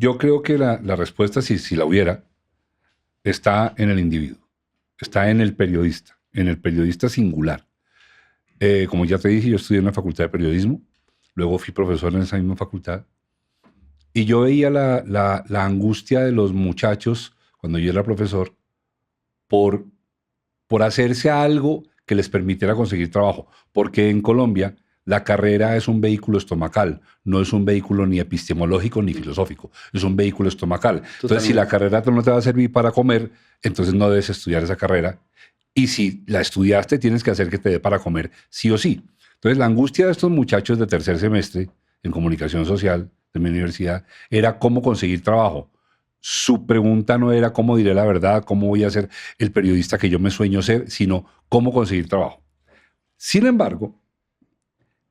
Yo creo que la respuesta, si la hubiera, está en el individuo, está en el periodista singular. Como ya te dije, yo estudié en la facultad de periodismo, luego fui profesor en esa misma facultad, y yo veía la angustia de los muchachos cuando yo era profesor por, por hacerse a algo que les permitiera conseguir trabajo, porque en Colombia la carrera es un vehículo estomacal, no es un vehículo ni epistemológico ni filosófico, es un vehículo estomacal. Entonces, si la carrera no te va a servir para comer, entonces no debes estudiar esa carrera. Y si la estudiaste, tienes que hacer que te dé para comer sí o sí. Entonces, la angustia de estos muchachos de tercer semestre en comunicación social de mi universidad era cómo conseguir trabajo. Su pregunta no era cómo diré la verdad, cómo voy a ser el periodista que yo me sueño ser, sino cómo conseguir trabajo. Sin embargo,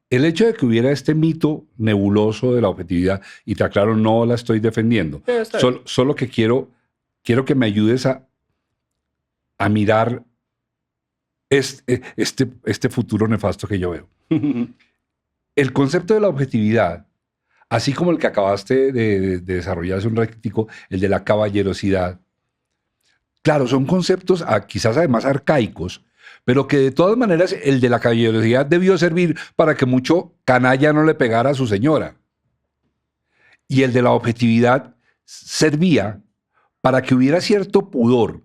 el hecho de que hubiera este mito nebuloso de la objetividad, y te aclaro, no la estoy defendiendo, solo que quiero que me ayudes a mirar este futuro nefasto que yo veo. El concepto de la objetividad, así como el que acabaste de desarrollar hace un ratico, el de la caballerosidad, claro, son conceptos quizás además arcaicos, pero que de todas maneras el de la caballerosidad debió servir para que mucho canalla no le pegara a su señora. Y el de la objetividad servía para que hubiera cierto pudor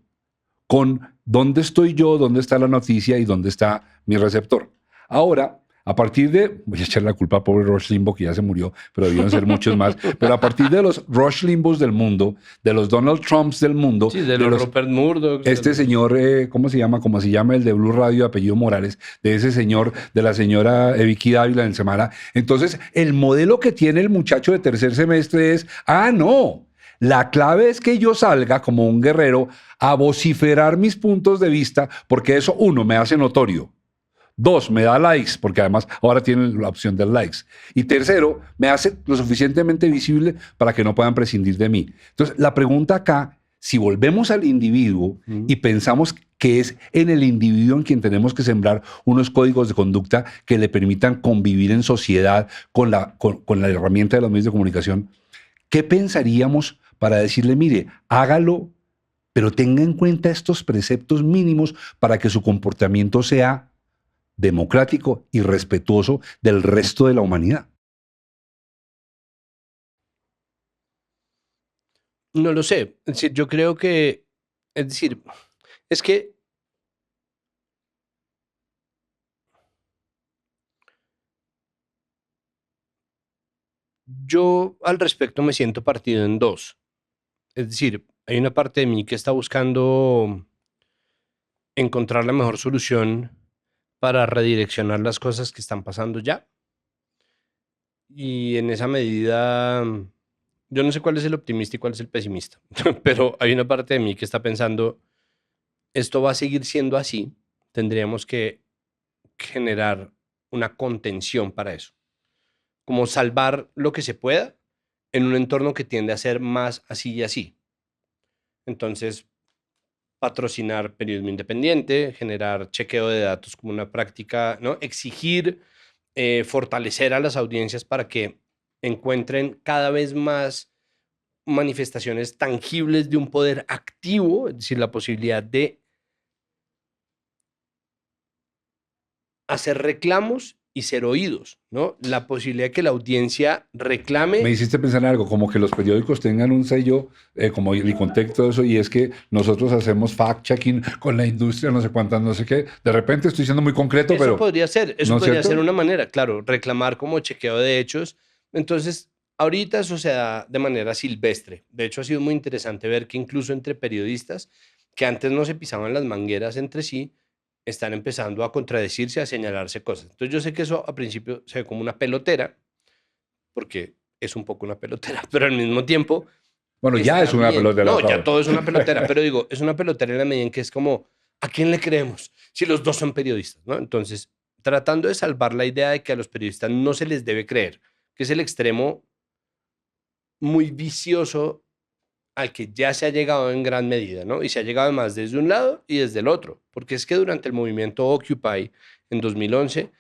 con dónde estoy yo, dónde está la noticia y dónde está mi receptor. Ahora, a partir de, voy a echar la culpa a pobre Rush Limbaugh, que ya se murió, pero debieron ser muchos más, pero a partir de los Rush Limbaughs del mundo, de los Donald Trumps del mundo, sí, de los Rupert Murdoch, señor, ¿cómo se llama? ¿Cómo se llama el de Blue Radio, apellido Morales? De ese señor, de la señora Vicky Dávila en Semana. Entonces, el modelo que tiene el muchacho de tercer semestre es, no, la clave es que yo salga como un guerrero a vociferar mis puntos de vista, porque eso, uno, me hace notorio. Dos, me da likes, porque además ahora tienen la opción de likes. Y tercero, me hace lo suficientemente visible para que no puedan prescindir de mí. Entonces, la pregunta acá, si volvemos al individuo y pensamos que es en el individuo en quien tenemos que sembrar unos códigos de conducta que le permitan convivir en sociedad con la herramienta de los medios de comunicación, ¿qué pensaríamos para decirle, mire, hágalo, pero tenga en cuenta estos preceptos mínimos para que su comportamiento sea democrático y respetuoso del resto de la humanidad? No lo sé. Es decir, yo creo que, es decir, es que yo al respecto me siento partido en dos. Es decir, hay una parte de mí que está buscando encontrar la mejor solución para redireccionar las cosas que están pasando ya. Y en esa medida, yo no sé cuál es el optimista y cuál es el pesimista, pero hay una parte de mí que está pensando, esto va a seguir siendo así, tendríamos que generar una contención para eso, como salvar lo que se pueda en un entorno que tiende a ser más así y así. Entonces, patrocinar periodismo independiente, generar chequeo de datos como una práctica, ¿no? Exigir, fortalecer a las audiencias para que encuentren cada vez más manifestaciones tangibles de un poder activo, es decir, la posibilidad de hacer reclamos y ser oídos, ¿no? La posibilidad de que la audiencia reclame. Me hiciste pensar en algo, como que los periódicos tengan un sello, como el contexto de eso, y es que nosotros hacemos fact-checking con la industria, no sé cuántas, no sé qué. De repente estoy siendo muy concreto, eso pero... podría ser, eso ¿no podría cierto? ser una manera, claro, reclamar como chequeo de hechos. Entonces, ahorita eso se da de manera silvestre. De hecho, ha sido muy interesante ver que incluso entre periodistas que antes no se pisaban las mangueras entre sí, están empezando a contradecirse, a señalarse cosas. Entonces, yo sé que eso a principio se ve como una pelotera, porque es un poco una pelotera, pero al mismo tiempo Bueno, ya está es una bien. pelota de No, la ya todo es una pelotera, pero digo, es una pelotera en la medida en que es como, ¿a quién le creemos? Si los dos son periodistas, ¿no? Entonces, tratando de salvar la idea de que a los periodistas no se les debe creer, que es el extremo muy vicioso al que ya se ha llegado en gran medida, ¿no? Y se ha llegado más desde un lado y desde el otro, porque es que durante el movimiento Occupy en 2011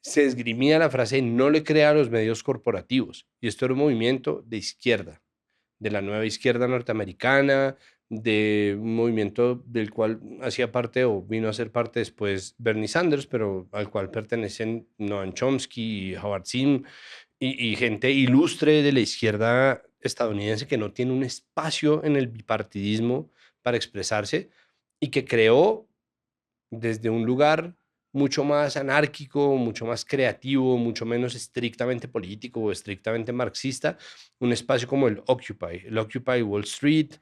se esgrimía la frase no le crea a los medios corporativos, y esto era un movimiento de izquierda. de la nueva izquierda norteamericana, de un movimiento del cual hacía parte o vino a ser parte después Bernie Sanders, pero al cual pertenecen Noam Chomsky y Howard Zinn y gente ilustre de la izquierda estadounidense que no tiene un espacio en el bipartidismo para expresarse y que creó desde un lugar mucho más anárquico, mucho más creativo, mucho menos estrictamente político o estrictamente marxista, un espacio como el Occupy Wall Street.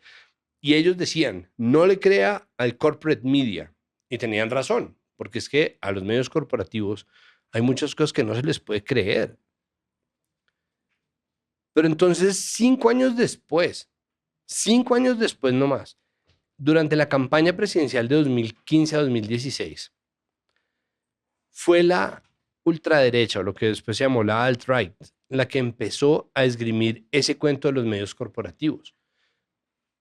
Y ellos decían, no le crea al corporate media. Y tenían razón, porque es que a los medios corporativos hay muchas cosas que no se les puede creer. Pero entonces, 5 años después nomás, durante la campaña presidencial de 2015 a 2016, fue la ultraderecha, o lo que después se llamó la alt-right, la que empezó a esgrimir ese cuento de los medios corporativos.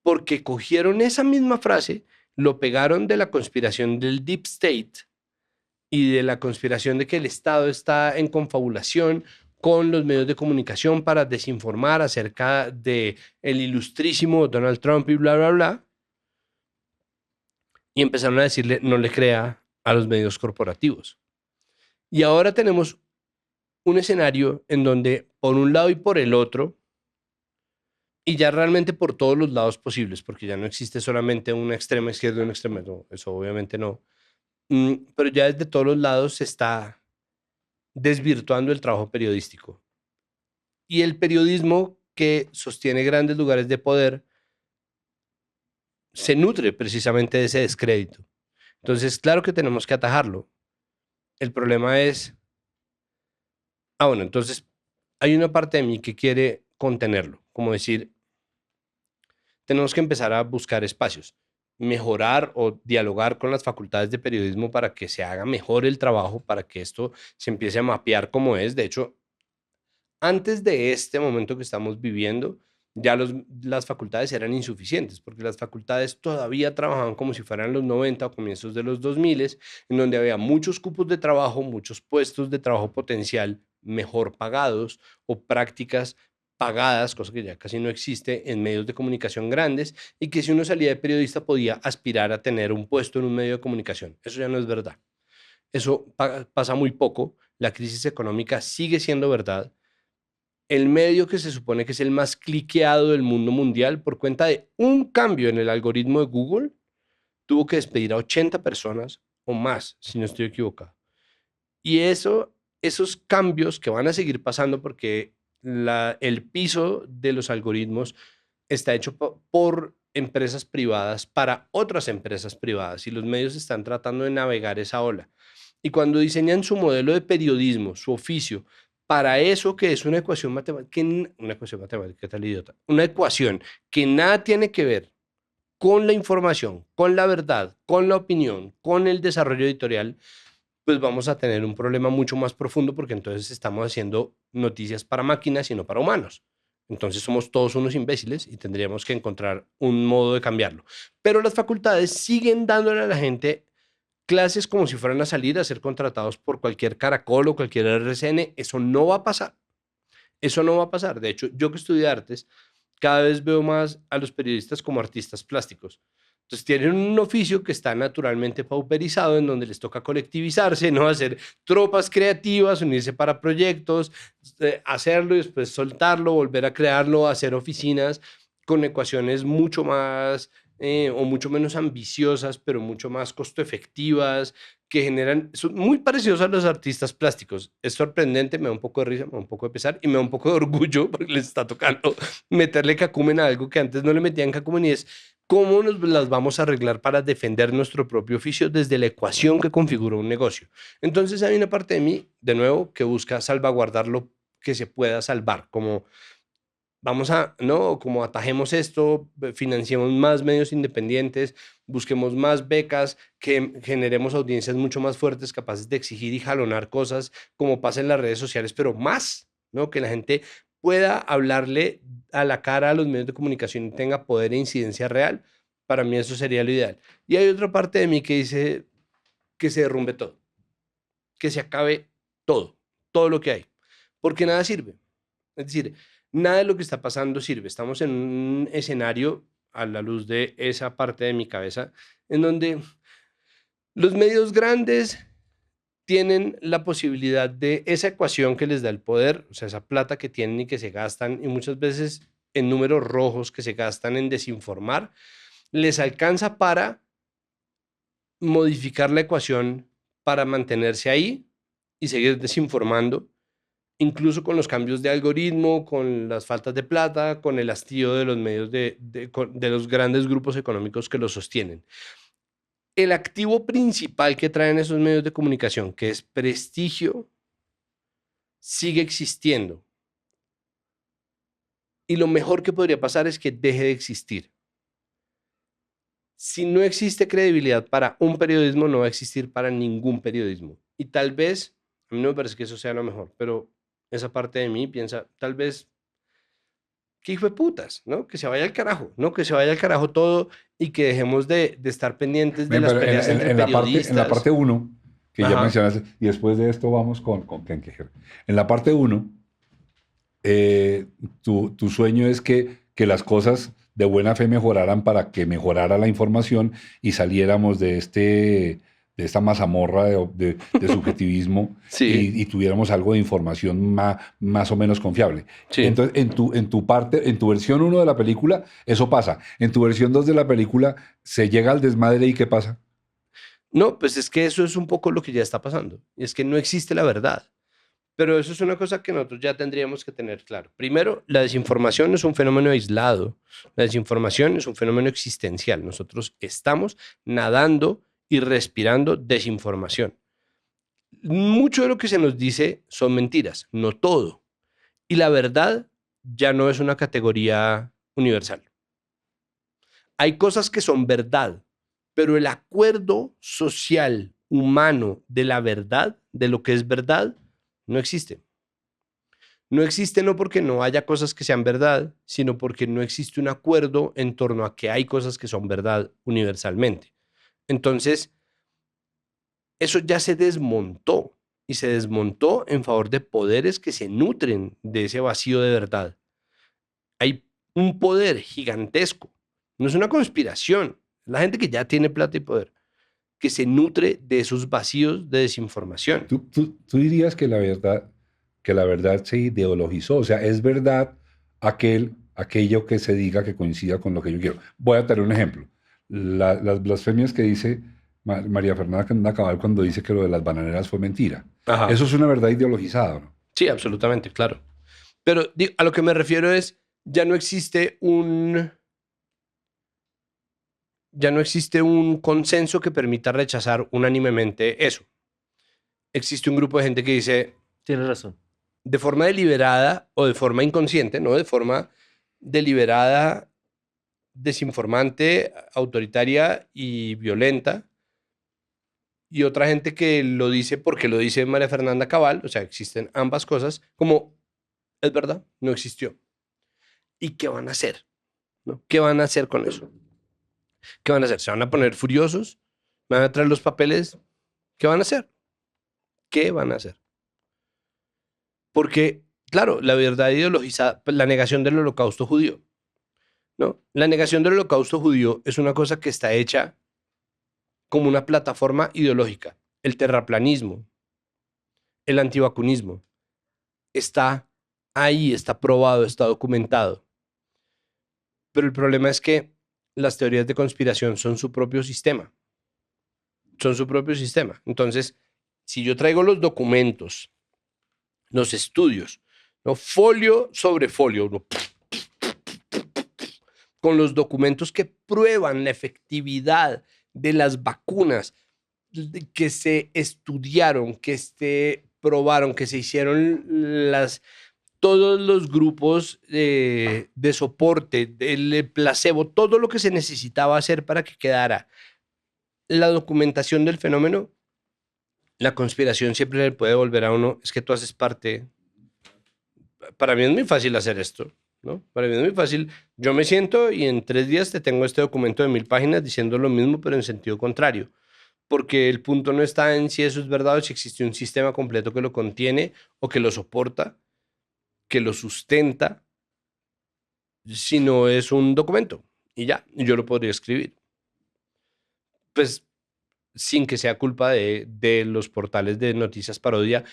Porque cogieron esa misma frase, lo pegaron de la conspiración del Deep State y de la conspiración de que el Estado está en confabulación con los medios de comunicación para desinformar acerca de el ilustrísimo Donald Trump y bla, bla, bla. Y empezaron a decirle, no le crea a los medios corporativos. Y ahora tenemos un escenario en donde por un lado y por el otro, y ya realmente por todos los lados posibles, porque ya no existe solamente una extrema izquierda y una extrema, no, eso obviamente no, pero ya desde todos los lados se está desvirtuando el trabajo periodístico. Y el periodismo que sostiene grandes lugares de poder se nutre precisamente de ese descrédito. Entonces, claro que tenemos que atajarlo. El problema es, bueno, entonces hay una parte de mí que quiere contenerlo, como decir, tenemos que empezar a buscar espacios, mejorar o dialogar con las facultades de periodismo para que se haga mejor el trabajo, para que esto se empiece a mapear como es. De hecho, antes de este momento que estamos viviendo, ya las facultades eran insuficientes, porque las facultades todavía trabajaban como si fueran los 90 o comienzos de los 2000, en donde había muchos cupos de trabajo, muchos puestos de trabajo potencial mejor pagados o prácticas pagadas, cosa que ya casi no existe en medios de comunicación grandes, y que si uno salía de periodista podía aspirar a tener un puesto en un medio de comunicación. Eso ya no es verdad. Eso pasa muy poco. La crisis económica sigue siendo verdad. El medio que se supone que es el más cliqueado del mundo mundial por cuenta de un cambio en el algoritmo de Google, tuvo que despedir a 80 personas o más, si no estoy equivocado. Y esos cambios que van a seguir pasando porque el piso de los algoritmos está hecho por empresas privadas para otras empresas privadas y los medios están tratando de navegar esa ola. Y cuando diseñan su modelo de periodismo, su oficio, para eso que es una ecuación matemática, ¿qué tal idiota? Una ecuación que nada tiene que ver con la información, con la verdad, con la opinión, con el desarrollo editorial, pues vamos a tener un problema mucho más profundo porque entonces estamos haciendo noticias para máquinas y no para humanos. Entonces somos todos unos imbéciles y tendríamos que encontrar un modo de cambiarlo. Pero las facultades siguen dándole a la gente clases como si fueran a salir a ser contratados por cualquier Caracol o cualquier RCN. Eso no va a pasar. Eso no va a pasar. De hecho, yo que estudié artes, cada vez veo más a los periodistas como artistas plásticos. Entonces tienen un oficio que está naturalmente pauperizado, en donde les toca colectivizarse, ¿no? Hacer tropas creativas, unirse para proyectos, hacerlo y después soltarlo, volver a crearlo, hacer oficinas con ecuaciones mucho más o mucho menos ambiciosas, pero mucho más costo efectivas, que generan, son muy parecidos a los artistas plásticos. Es sorprendente, me da un poco de risa, me da un poco de pesar y me da un poco de orgullo porque les está tocando meterle cacumen a algo que antes no le metían cacumen y es cómo nos las vamos a arreglar para defender nuestro propio oficio desde la ecuación que configura un negocio. Entonces hay una parte de mí, de nuevo, que busca salvaguardar lo que se pueda salvar, como vamos a, no, como atajemos esto, financiemos más medios independientes, busquemos más becas, que generemos audiencias mucho más fuertes, capaces de exigir y jalonar cosas como pasa en las redes sociales, pero más, ¿no? Que la gente pueda hablarle a la cara a los medios de comunicación y tenga poder e incidencia real. Para mí eso sería lo ideal. Y hay otra parte de mí que dice que se derrumbe todo, que se acabe todo, todo lo que hay, porque nada sirve. Es decir, Nada de lo que está pasando sirve. Estamos en un escenario, a la luz de esa parte de mi cabeza, en donde los medios grandes tienen la posibilidad de esa ecuación que les da el poder, o sea, esa plata que tienen y que se gastan, y muchas veces en números rojos que se gastan en desinformar, les alcanza para modificar la ecuación para mantenerse ahí y seguir desinformando, incluso con los cambios de algoritmo, con las faltas de plata, con el hastío de los medios de los grandes grupos económicos que los sostienen. El activo principal que traen esos medios de comunicación, que es prestigio, sigue existiendo. Y lo mejor que podría pasar es que deje de existir. Si no existe credibilidad para un periodismo, no va a existir para ningún periodismo. Y tal vez, a mí no me parece que eso sea lo mejor, pero esa parte de mí piensa, tal vez, que hijo de putas, ¿no? Que se vaya al carajo, ¿no? Que se vaya al carajo todo y que dejemos de estar pendientes de Ven, las pero peleas entre en la periodistas. parte 1, que ya Ajá. mencionaste, y después de esto vamos con Ken Quejer. En la parte 1, tu sueño es que las cosas de buena fe mejoraran para que mejorara la información y saliéramos de esta mazamorra de subjetivismo Sí, y tuviéramos algo de información más o menos confiable. sí. Entonces, en tu versión 1 de la película, eso pasa. En tu versión 2 de la película, se llega al desmadre y ¿qué pasa? No, pues es que eso es un poco lo que ya está pasando. Y es que no existe la verdad. Pero eso es una cosa que nosotros ya tendríamos que tener claro. Primero, la desinformación es un fenómeno aislado. La desinformación es un fenómeno existencial. Nosotros estamos nadando y respirando desinformación. Mucho de lo que se nos dice son mentiras, no todo. Y la verdad ya no es una categoría universal. Hay cosas que son verdad, pero el acuerdo social humano de la verdad, de lo que es verdad, no existe. No existe no porque no haya cosas que sean verdad, sino porque no existe un acuerdo en torno a que hay cosas que son verdad universalmente. Entonces, eso ya se desmontó y se desmontó en favor de poderes que se nutren de ese vacío de verdad. Hay un poder gigantesco. No es una conspiración. La gente que ya tiene plata y poder, que se nutre de esos vacíos de desinformación. Tú dirías que la verdad se ideologizó, o sea, es verdad aquello que se diga que coincida con lo que yo quiero. Voy a tener un ejemplo. Las blasfemias que dice María Fernanda Cabal cuando dice que lo de las bananeras fue mentira. Ajá. Eso es una verdad ideologizada, ¿no? Sí, absolutamente, claro. Pero a lo que me refiero es, ya no existe un consenso que permita rechazar unánimemente eso. Existe un grupo de gente que dice, Tienes razón. de forma deliberada o de forma inconsciente, no de forma deliberada, desinformante, autoritaria y violenta, y otra gente que lo dice porque lo dice María Fernanda Cabal, o sea, existen ambas cosas, como es verdad, no existió. ¿Y qué van a hacer? ¿No? ¿Qué van a hacer con eso? ¿Qué van a hacer? ¿Se van a poner furiosos? ¿Van a traer los papeles? ¿Qué van a hacer? ¿Qué van a hacer? Porque, claro, la verdad ideologizada, la negación del holocausto judío, ¿no? La negación del holocausto judío es una cosa que está hecha como una plataforma ideológica. El terraplanismo, el antivacunismo, está ahí, está probado, está documentado. Pero el problema es que las teorías de conspiración son su propio sistema. Son su propio sistema. Entonces, si yo traigo los documentos, los estudios, ¿no? Folio sobre folio, ¿no? Con los documentos que prueban la efectividad de las vacunas que se estudiaron, que se probaron, que se hicieron todos los grupos de soporte, del placebo, todo lo que se necesitaba hacer para que quedara la documentación del fenómeno, la conspiración siempre le puede volver a uno, es que tú haces parte. Para mí es muy fácil hacer esto, ¿no? Para mí es muy fácil. Yo me siento y en 3 días te tengo este documento de 1000 páginas diciendo lo mismo, pero en sentido contrario. Porque el punto no está en si eso es verdad o si existe un sistema completo que lo contiene o que lo soporta, que lo sustenta. sino es un documento y ya, y yo lo podría escribir. Pues sin que sea culpa de los portales de noticias parodia,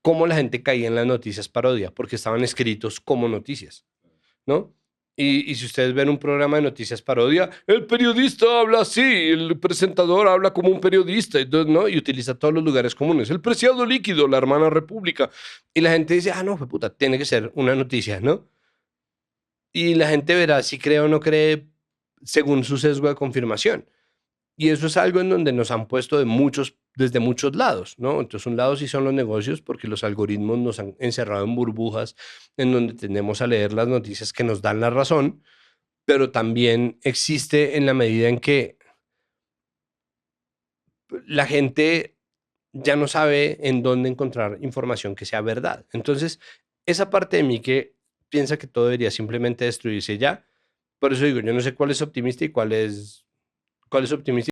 cómo la gente caía en las noticias parodia, porque estaban escritos como noticias, ¿no? Y si ustedes ven un programa de noticias parodia, el periodista habla así, el presentador habla como un periodista, ¿no? Y utiliza todos los lugares comunes. El preciado líquido, la hermana república. Y la gente dice, ah, no, puta, tiene que ser una noticia, ¿no? Y la gente verá si cree o no cree según su sesgo de confirmación. Y eso es algo en donde nos han puesto desde muchos lados, ¿no? Entonces, un lado sí son los negocios, porque los algoritmos nos han encerrado en burbujas en donde tendemos a leer las noticias que nos dan la razón, pero también existe en la medida en que la gente ya no sabe en dónde encontrar información que sea verdad. Entonces, esa parte de mí que piensa que todo debería simplemente destruirse ya, por eso digo, yo no sé cuál es optimista y cuál es optimista.